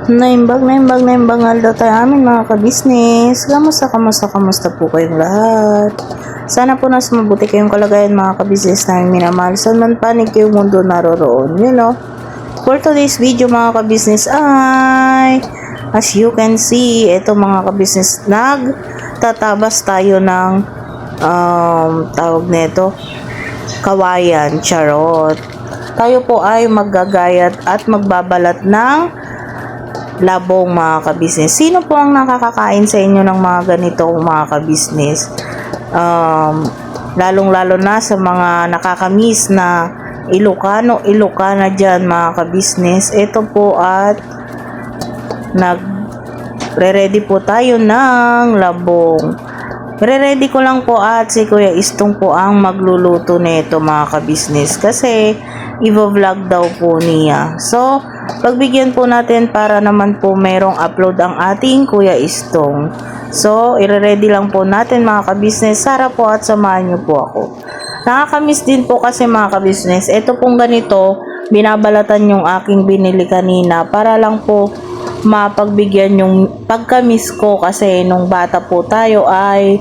Naimbag aldaw tayo amin mga ka-business. Kamusta po kayong lahat? Sana po nasa mabuti kayong kalagayan mga ka-business namin minamahal. Saan man panig kayong mundo naroroon, For today's video mga ka-business ay, as you can see, ito mga ka-business, nagtatabas tayo ng tawag nito, kawayan, charot. Tayo po ay maggagayat at magbabalat ng labong mga ka-business. Sino po ang nakakakain sa inyo ng mga ganitong mga ka-business? Lalong-lalo na sa mga nakakamiss na Ilocana dyan mga ka-business. Ito po at nagre-ready po tayo ng labong. Re-ready ko lang po at si Kuya Istong po ang magluluto nito mga ka-business kasi i-vlog daw po niya. So, pagbigyan po natin para naman po merong upload ang ating Kuya Istong. So, i-ready lang po natin mga ka-business. Sara po at samahan niyo po ako. Nakakamiss din po kasi mga ka-business. Ito pong ganito, binabalatan yung aking binili kanina para lang po mapagbigyan yung pagkamiss ko kasi nung bata po tayo ay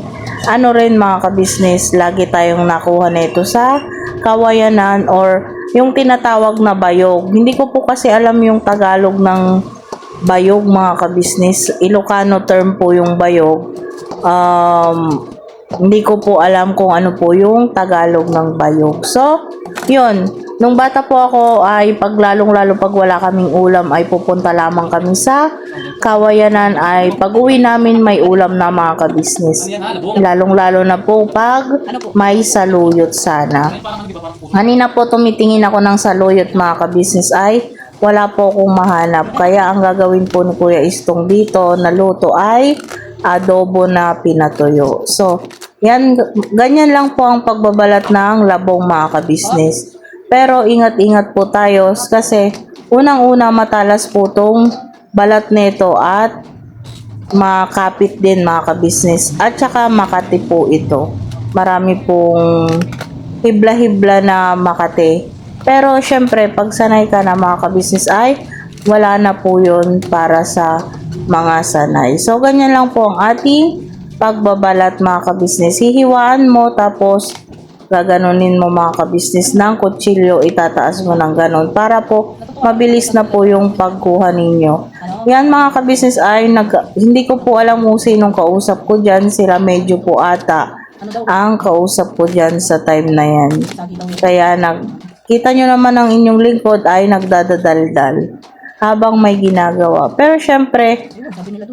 ano rin mga ka-business, lagi tayong nakuha nito sa kawayanan or yung tinatawag na bayog. Hindi ko po kasi alam yung Tagalog ng bayog mga ka-business. Ilocano term po yung bayog. Hindi ko po alam kung ano po yung Tagalog ng bayog. So, yun. Nung bata po ako ay lalong-lalo pag wala kaming ulam ay pupunta lamang kami sa kawayanan ay pag uwi namin may ulam na mga ka-business. Lalong-lalo na po pag may saluyot sana. Kanina po tumitingin ako ng saluyot mga ka-business ay wala po akong mahanap. Kaya ang gagawin po ni Kuya Istong dito na luto ay adobo na pinatuyo. So, ganyan lang po ang pagbabalat ng labong mga ka-business. Pero ingat-ingat po tayo kasi unang-una matalas po tong balat nito at makapit din mga ka-business. At saka makati po ito. Marami pong hibla-hibla na makati. Pero syempre pag sanay ka na mga ka-business ay wala na po yun para sa mga sanay. So ganyan lang po ang ating pagbabalat mga ka-business. Hihiwaan mo tapos gaganunin mo mga ka-business ng kutsilyo, itataas mo ng ganon para po mabilis na po yung pagkuha ninyo. Yan mga ka-business ay hindi ko po alam kung sinong kausap ko dyan, sila medyo po ata ang kausap ko dyan sa time na yan. Kaya kita nyo naman ang inyong lingkod ay nagdadadaldal habang may ginagawa. Pero syempre,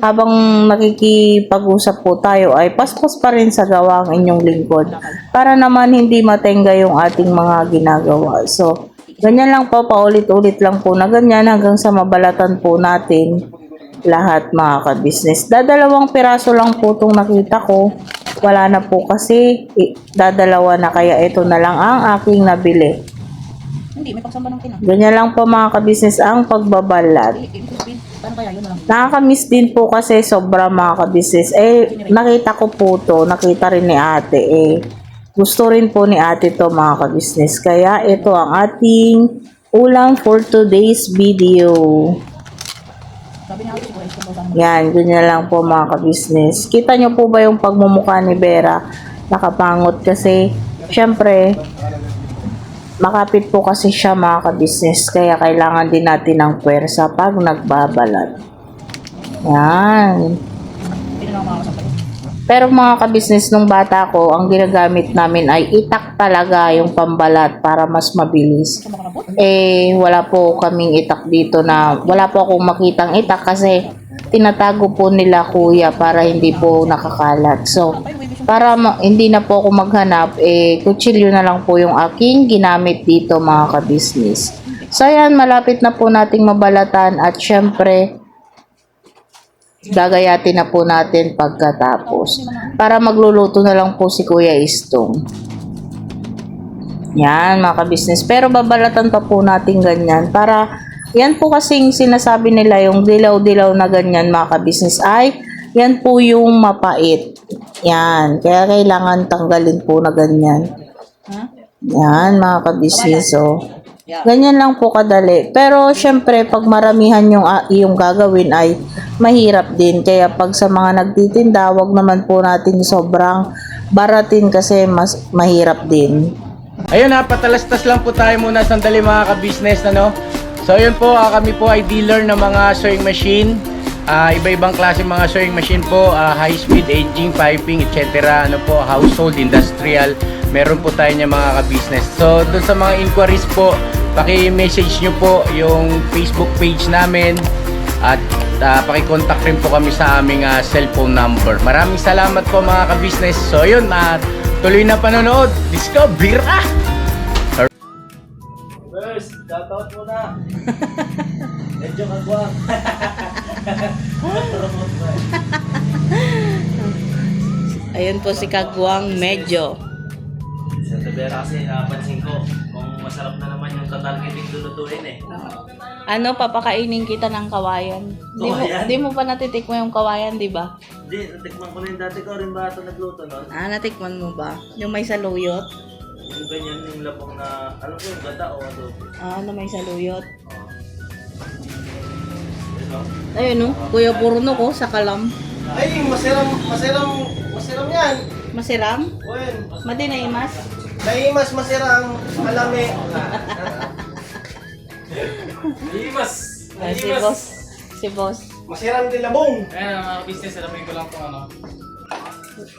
habang nakikipag-usap po tayo ay paspas pa rin sa gawa ang inyong lingkod para naman hindi matenga yung ating mga ginagawa. So, ganyan lang po, paulit-ulit lang po na ganyan hanggang sa mabalatan po natin lahat mga ka-business. Dadalawang piraso lang po itong nakita ko. Wala na po kasi dadalawa na kaya ito na lang ang aking nabili. Hindi, may pagsamba ng kina. Ganyan lang po mga ka-business ang pagbabalat. Nakakamiss din po kasi sobra mga ka-business. Nakita ko po to, nakita rin ni ate. Gusto rin po ni ate to mga ka-business. Kaya ito ang ating ulam for today's video. Yan, ganyan lang po mga ka-business. Kita nyo po ba yung pagmumukha ni Vera? Nakapangot kasi, syempre, makapit po kasi siya mga ka-business kaya kailangan din natin ng puwersa pag nagbabalat. Yan. Pero mga ka-business nung bata ko, ang ginagamit namin ay itak talaga yung pambalat para mas mabilis. Wala po kaming itak dito wala po akong makitang itak kasi tinatago po nila kuya para hindi po nakakalat. So, para hindi na po ako maghanap, kutsilyo na lang po yung aking ginamit dito mga ka-business. So ayan, malapit na po nating mabalatan at syempre, gagayatin na po natin pagkatapos. Para magluluto na lang po si Kuya Istong. Yan mga ka-business. Pero babalatan pa po natin ganyan. Para, yan po kasing sinasabi nila yung dilaw-dilaw na ganyan mga ka-business ay, yan po yung mapait. Yan. Kaya kailangan tanggalin po na ganyan. Yan mga ka-business. So, Ganyan lang po kadali. Pero syempre, pag maramihan yung gagawin ay mahirap din. Kaya pag sa mga nagtitinda, wag naman po natin sobrang baratin kasi mas mahirap din. Ayun ha, patalastas lang po tayo muna sandali mga ka-business, ano? So ayun po, kami po ay dealer ng mga sewing machine. Iba-ibang klase mga sewing machine po, high speed, aging, piping, etc. Ano po, household, industrial. Meron po tayo niya mga ka-business. So doon sa mga inquiries po, paki-message nyo po yung Facebook page namin at paki-contact rin po kami sa aming cellphone number. Maraming salamat po mga ka-business. So yun, tuloy na panonood. Let's go, bira! First, shoutout muna. Medyo kagwang. Ayun po si Kagwang medyo. Sa Tabera kasi napansin ko kung masarap na naman yung tatargeting lulutuin eh. Ano, papakainin kita ng kawayan. Kawayan? Di mo pa natitikman yung kawayan, di ba? Hindi, natikman ko na yung dati ko rin ba ito nagluto nun? Natikman mo ba? Yung may saluyot? Yung ganyan yung labong na, alam ko yung gata o adobo. Na may saluyot. Ito. Ayun no, Kuya Burno ko sa kalam. Ay, masiram yan. Masiram? Wen, Madi na imas? naimas masirang malami. Si boss. Si boss. Masiram din labong. Ayan, mga business, alamin ko lang po ano.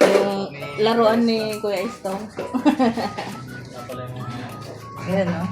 Yung laruan ni Kuya Istong. Ayan no.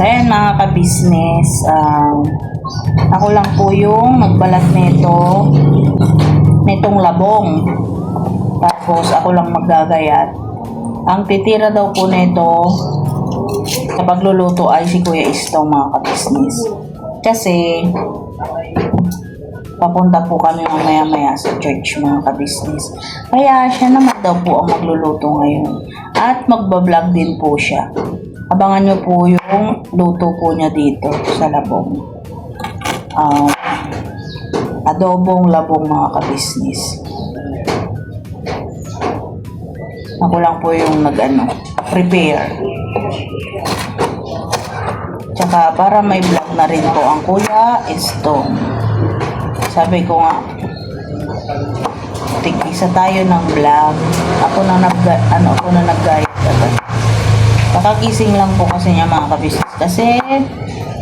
So ayan mga ka-business, ako lang po yung nagbalat nitong labong. Tapos ako lang maggagayat. Ang titira daw po nito sa pagluluto ay si Kuya Istong mga ka-business. Kasi papunta po kami mamaya-maya sa church mga ka-business. Kaya siya naman daw po ang magluluto ngayon. At magbablog din po siya. Abangan nyo po yung luto po niya dito sa labong. Adobong labong mga ka-business. Ako lang po yung prepare. Tsaka para may vlog na rin po ang Kuya Istong. Sabi ko nga, tig-isa tayo ng vlog. Ako na nag-guide. Kakagising lang po kasi niya mga ka-business. Kasi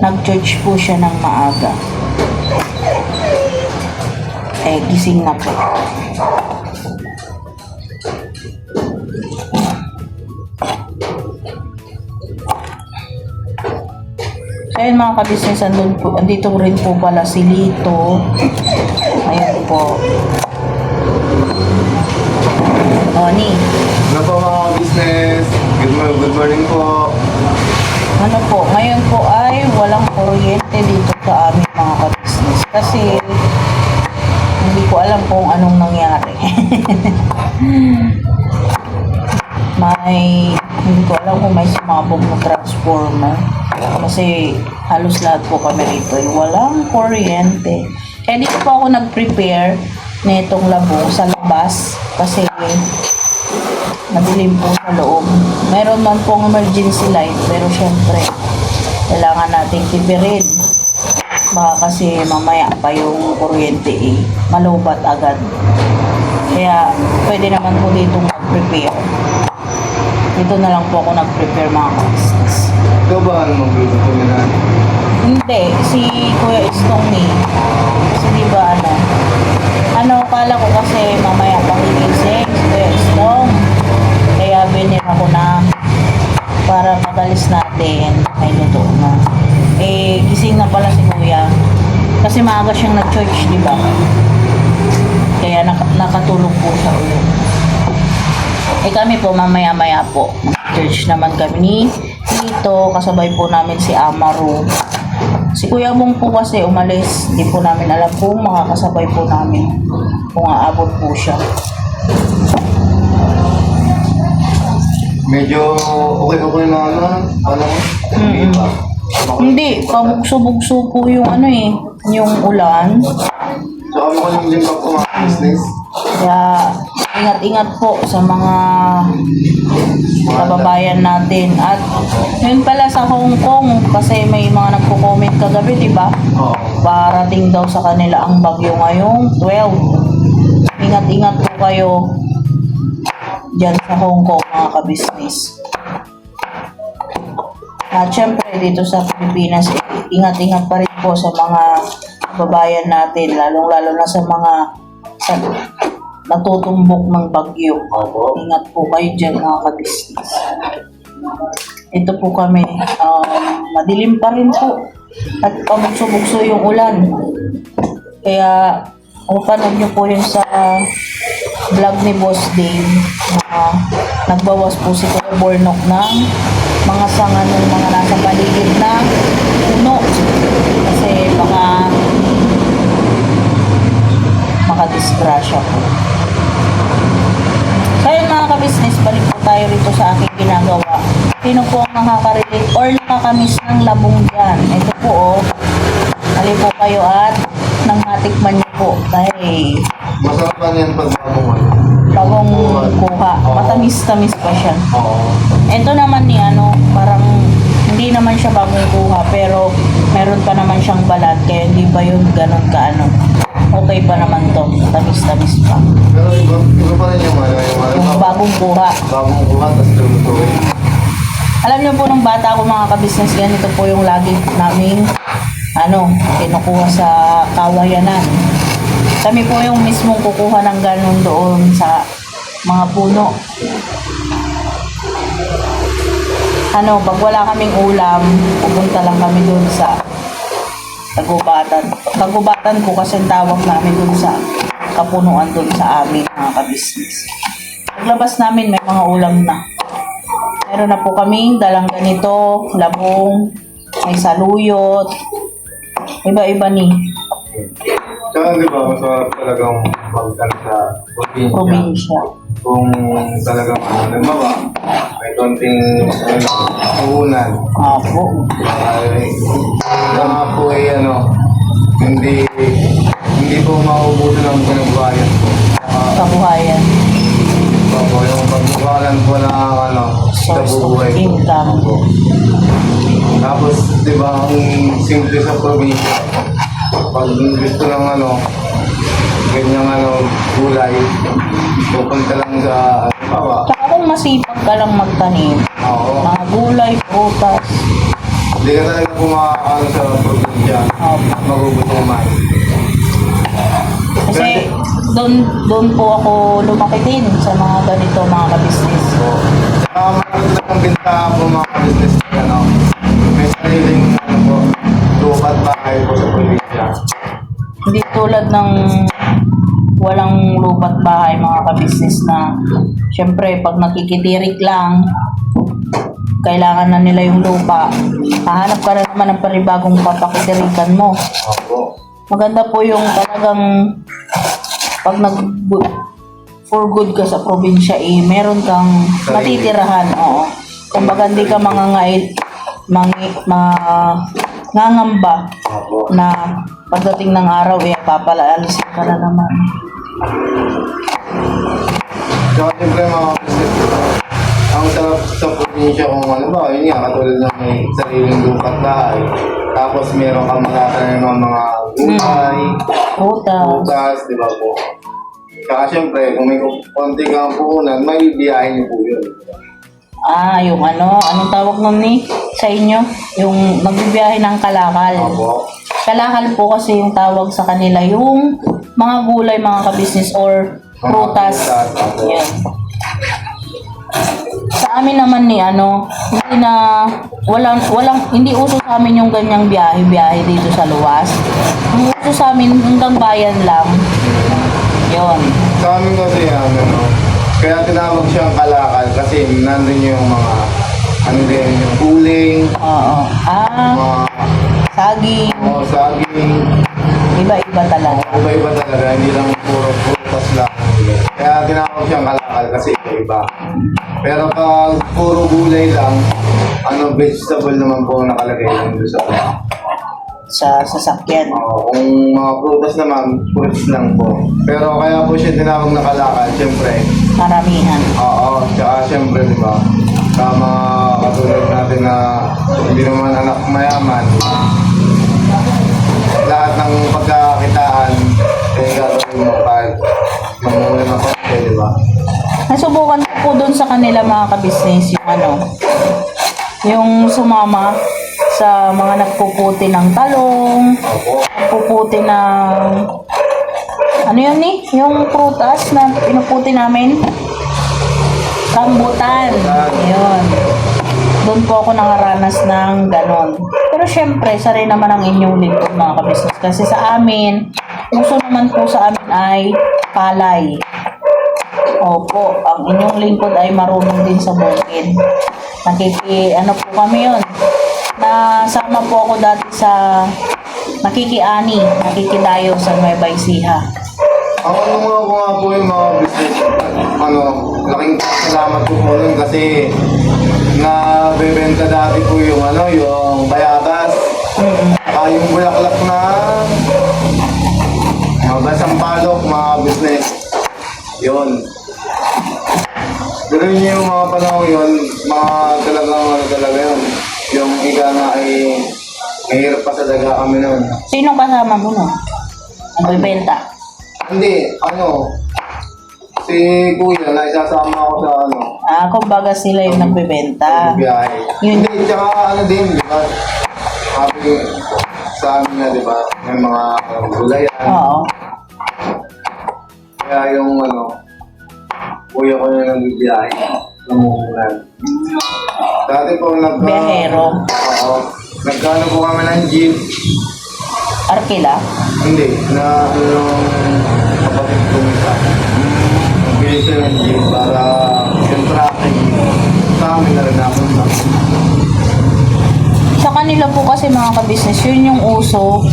nag-church po siya ng maaga. Gising na po. So ayun mga ka-business, andito rin po pala si Lito. Ayun po. Tony. Ano po mga business? Good morning po. Ano po, ngayon po ay walang kuryente dito sa amin mga ka-business. Kasi alam kung anong nangyari. Hindi ko alam kung may sumabog na transformer. Kasi halos lahat po kami rito ay walang kuryente. Kaya dito po ako nag-prepare nitong labong sa labas kasi madilim po sa loob. Meron man pong emergency light pero syempre kailangan nating tipirin. Baka kasi mamaya pa yung kuryente malubat agad. Kaya pwede naman po dito mag-prepare. Dito na lang po ako nag-prepare mga ka-business. Ikaw ba ano magluluto nila? Hindi, si Kuya Stony. Kasi di ba kala ko kasi mamaya pang gigising si Kuya Stone. Kaya binira ko na para magalis natin. May luto na. Gising na pala si Kuya. Kasi maaga siyang nag-church, di ba? Kaya nakatulog po siya ulit. Kami po mamaya-maya po. Church naman kami dito. Kasabay po namin si Amaru. Si Kuya Mong po kasi umalis. Hindi po namin alam kung makakasabay po namin. Kung aabot po siya. Medyo okay na ano mo? Hindi ba? Hindi, pabugso-bugso po yung yung ulan. So kami ko yung limbang ko mga business. Kaya ingat-ingat po sa mga kababayan natin. At yun pala sa Hong Kong, kasi may mga nagko-comment kagabi, di ba? Oo. Parating daw sa kanila ang bagyo ngayong 12. Ingat-ingat po kayo dyan sa Hong Kong, mga ka-business. At syempre dito sa Pilipinas, ingat-ingat pa rin po sa mga kababayan natin, lalong-lalo na sa mga natutumbok ng bagyo. Opo. Ingat po kayo dyan, mga ka-business. Ito po kami, madilim pa rin po. At pabugso-bugso yung ulan. Kaya, panood nyo po yun sa vlog ni Boss Dave na nagbawas po si Kuya Bornok ng mga sanga ng mga nasa paligid na puno. Kasi baka makadisgrasya po. So yun mga ka-business, balik po tayo rito sa aking ginagawa. Sino po ang nakaka-relate or nakakamiss ng labong dyan? Ito po hali po kayo at nang matikman niyo po dahil Masarap pa niyan pag mamungan. bagong kuha. Matamis-tamis pa siya. Oo. Ito naman parang hindi naman siya bagong kuha pero meron pa naman siyang balat kaya hindi pa yun ganun okay pa naman to, tamis-tamis pa. Pero iba pa rin yung Bagong kuha. bagong kuha, tapos lulutuin. Alam niyo po nung bata ako mga ka-business, ganito po yung lagi naming kinukuha sa kawayanan. Kami po yung mismong kukuha ng ganun doon sa mga puno. Pag wala kaming ulam, pupunta lang kami doon sa Tagubatan. Tagubatan ko kasi tawag namin doon sa kapunuan doon sa amin mga ka-business. Paglabas namin may mga ulam na. Meron na po kaming dalang ganito, labong, may saluyot, iba-iba ni Tsaka di ba, masarap talagang pagkan sa probinsya. Kung talagang nagmawa, may konting puhunan. Apo. Mga po hindi po maubusan ng pinagbayan po. Kabuhayan. Yung pagbukalan po ng sa Source of buhay po. income. Tapos, di ba, ang simple sa probinsya, pag gusto ng ganyang gulay, pupunta lang sa bawa. Tsaka kung masipag ka lang magtanim, Oo. mga gulay, prutas, Hindi ka talaga kumakakano sa probinsya. Magugutuman. kasi doon po ako lumaki din sa mga ganito mga ka-business. Marami lang binta po mga business may sariling lupat bahay po sa probinsya. Hindi tulad ng walang lupat bahay mga ka-business na syempre pag nakikitirik lang kailangan na nila yung lupa. Hahanap ka na naman ng panibagong papakitirikan mo. Opo. Maganda po yung talagang pag for good ka sa probinsya, meron kang matitirahan. Oo. Kumbaga, hindi ka mangangamba Opo. na pagdating ng araw, papalaalisin ka na naman. Tsaka siyempre mga business, ang sarap sa probinsya kung ano ba, yun nga, katulad ng may sariling lupat bahay. Tapos meron kang matatanim ng mga gulay, Prutas. di ba po? Tsaka siyempre, kung may konti kang puhunan, may biyahe niyo po yun. Yung anong tawag nun sa inyo? Yung magbibiyahe ng kalakal. Opo. Kalakal po kasi yung tawag sa kanila, yung mga gulay, mga ka-business or prutas. Opo. Yan. Sa amin naman hindi uso sa amin yung ganyang biyahe dito sa luwas. Ang uso sa amin hanggang bayan lang. Yon. Sa amin kasi kaya tinawag siyang kalakal kasi nandun yung mga, yung uling, Oo. mga Saging. saging, Iba-iba talaga. iba-iba talaga, hindi lang puro prutas lang. Kaya tinawag siyang kalakal kasi iba-iba. Pero pag puro gulay lang, vegetable naman po ang nakalagay lang doon Sa sasakyan. kung mga prutas naman, fruits lang po. Pero kaya po siya tinawag na kalakal, siyempre. Maramihan. Oo, tsaka siyempre, di ba? Sa mga katulad natin na hindi naman anak mayaman, lahat ng pagkakitaan, gagawin mo pag mamuli ng konti, di ba? Nasubukan ko po doon sa kanila mga ka-business yung sumama sa mga nagpuputi ng talong, Opo. nagpuputi ng yung prutas na pinuputi namin, rambutan. Yun. Doon po ako nakaranas ng ganon. Pero syempre, isa rin naman ang inyong lingkod mga ka-business. Kasi sa amin, uso naman po sa amin ay palay. Opo, ang inyong lingkod ay marunong din sa bukid. Po kami yun. Nasama po ako dati sa nakikidayo sa Nueva Ecija. Ang mga ko nga po yung mga business, laking salamat po po nun kasi nabebenta dati po yung yung bayabas, yung bulaklak na mga basampalok, mga business. Yun. Pero yun yung mga panahon yun, mga talaga yun. Yung ika nga ay mahirap pa talaga kami nun. Sino kasama mo no? Nagbebenta? Hindi, si Kuya na isasama ako sa Kumbaga sila yung nagbebenta. biyahe. Yun. Hindi, tsaka din, di ba? Sabi sa amin na, di ba? May mga gulayan. Oo. Kaya yung Kuya ko na nagbibiyahe. Namuhunan. Dati po Biyahero. Oo. Nagkano po kami ng jeep. Arkila? Hindi, yung kapatid ko isa. Nagbili siya ng jeep para yung traffic sa amin na rin napunta. Sa kanila po kasi mga ka-business, yun yung uso.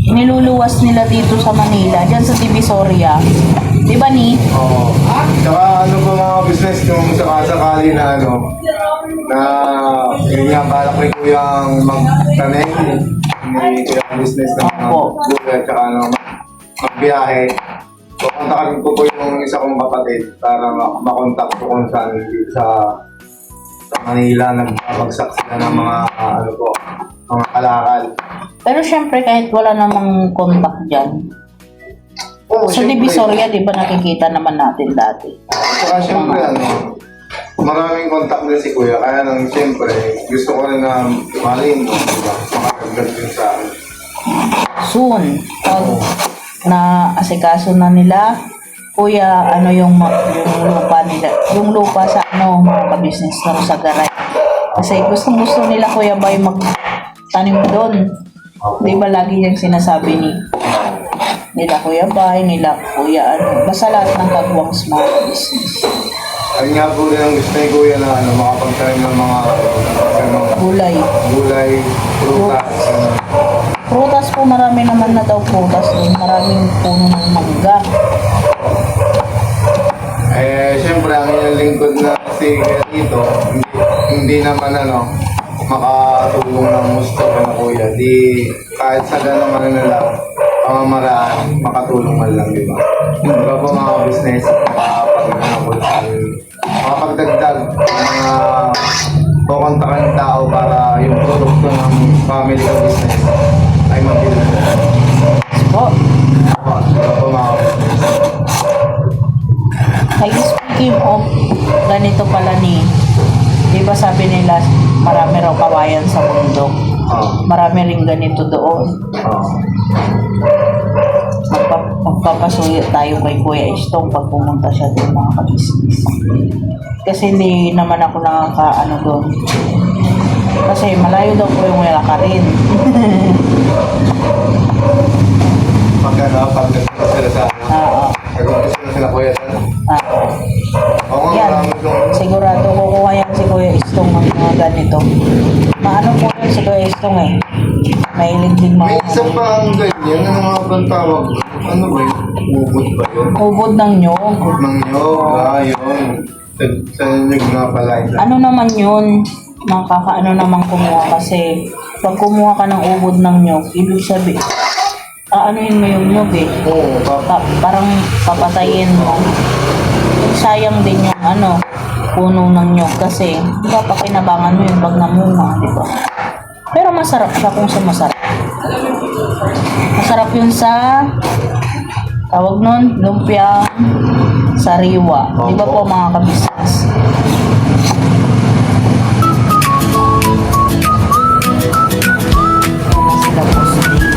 Niluluwas nila dito sa Manila, dyan sa Divisoria. Di ba Oo. Tsaka ba mga business kung sakasakali na na yun nga balak ni Kuyang magtanim, may Kuyang business na Opo. gulay tsaka magbiyahe. So, kontakin ko po yung isa kong kapatid para makontak ko kung saan dito sa Manila nagbabagsak sila ng mga mga kalakal. Pero syempre kahit wala namang contact dyan, Oo, sa syempre. Divisoria, di ba nakikita naman natin dati? Saka siyempre, maraming kontak din si Kuya. Kaya lang, siyempre, gusto ko rin na maling mo, diba? Makakagdag din sa akin. Soon, pag na-asikaso na nila, Kuya, yung lupa nila, yung lupa sa mga ka-business na sa garay. Kasi gusto nila Kuya Bay magtanim doon. Di ba lagi yung sinasabi nila Kuya Bay, nila Kuya basta lahat ng kagwang small business. Ayun nga po rin ang gusto ni Kuya na makapagtanim ng mga Gulay. gulay, prutas. Prutas po marami naman na daw prutas doon. Maraming puno ng mangga. Siyempre, ang inyong lingkod na si dito, hindi naman makatulong ng gusto ka na kuya. Di kahit sa gano'ng lang, pamamaraan, makatulong man lang, di ba? Diba po mga business, makapagdagdag ng mga kukontakan ng tao para yung produkto ng family ka business ay mabili mo. Po, Diba po mga business? ay speaking of ganito pala di ba sabi nila marami raw kawayan sa bundok. Marami rin ganito doon. Magpapasuyo tayo kay Kuya Istong pag pumunta siya doon mga kabisnes. Kasi hindi naman ako nakakaano doon. Kasi malayo daw po yung lalakarin. Pagkakapagdagdag sila sa Oo. nag-umpisa sila kuya sa Oo nga, Yan. marami kong Sigurado kukuha yan si Kuya Istong ng mga ganito. Maano po yan si Kuya Istong eh. Mahilig din mga may isa pa ang ganyan, ano nga bang tawag? Ano ba yun? Ubod ba yun? ubod ng nyog. Ubod ng nyog, yun. Sa nyog nga pala. Ano naman yun? Makakaano naman kumuha kasi pag kumuha ka ng ubod ng nyog, ibig sabihin, aanuin mo yung nyog eh. Oo, Parang papatayin mo. Sayang din yung puno ng nyog kasi papakinabangan mo yung pag namunga, di ba? Pero masarap siya kung sa masarap. Masarap yun sa tawag nun, lumpia sariwa. Di ba po mga kabisnes? Sila po steak.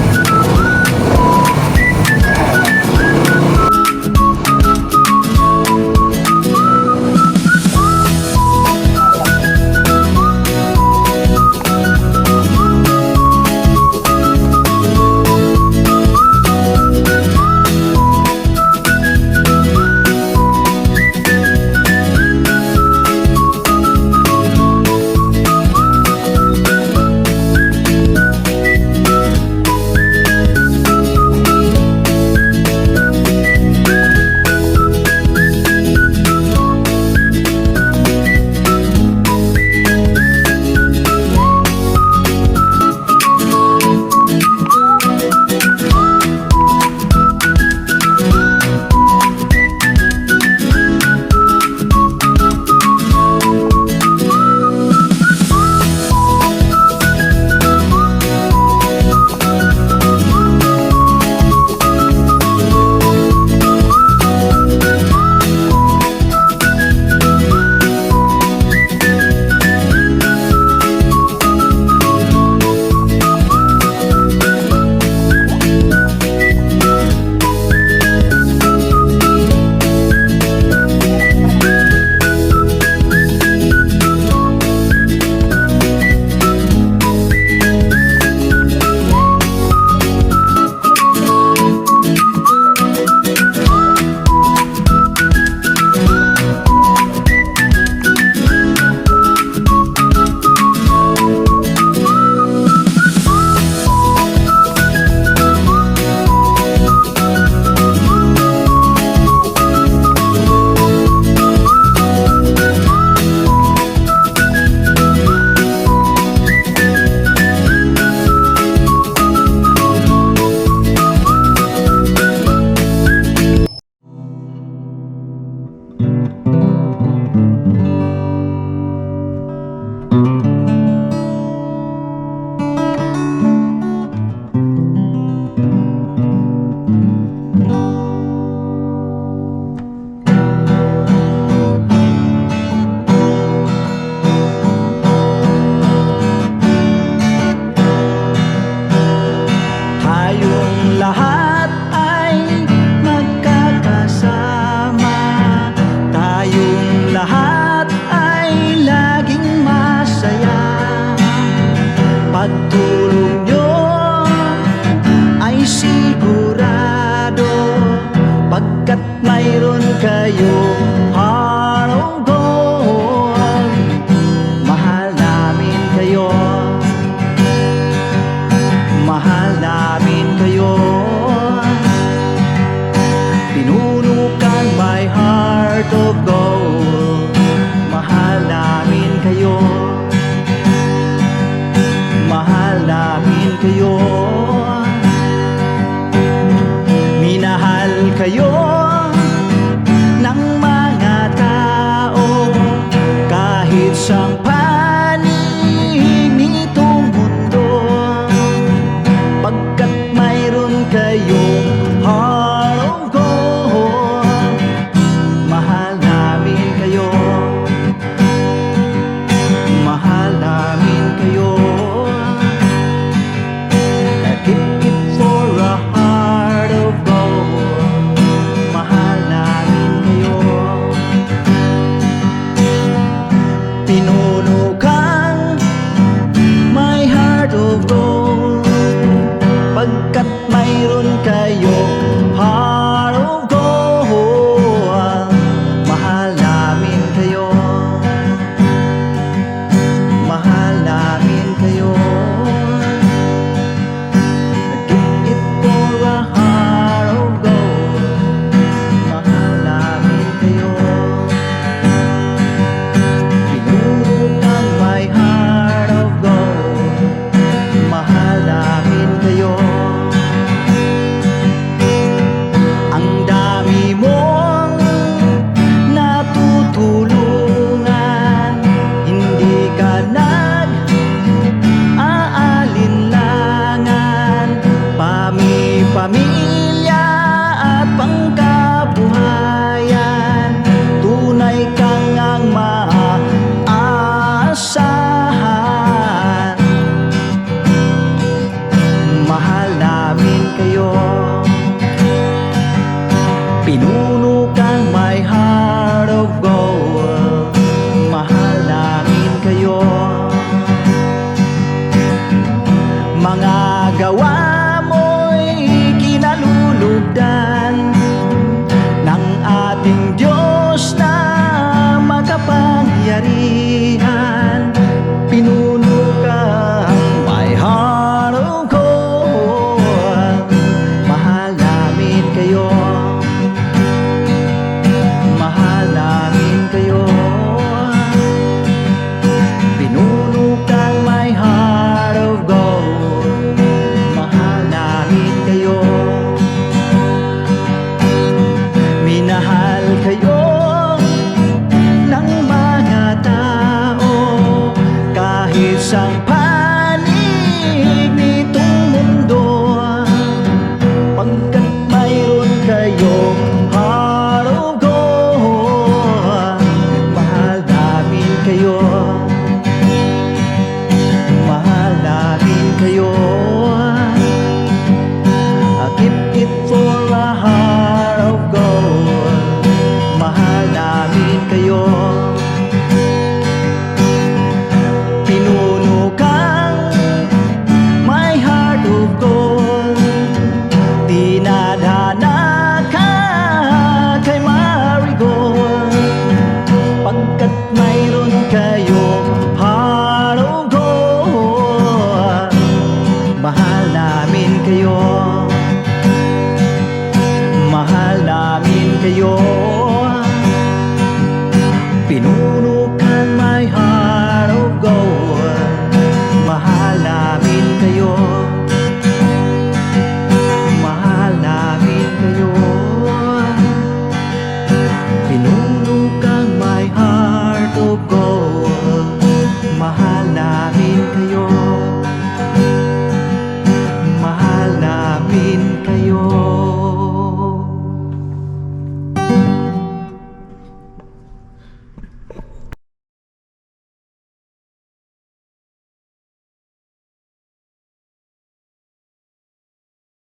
isang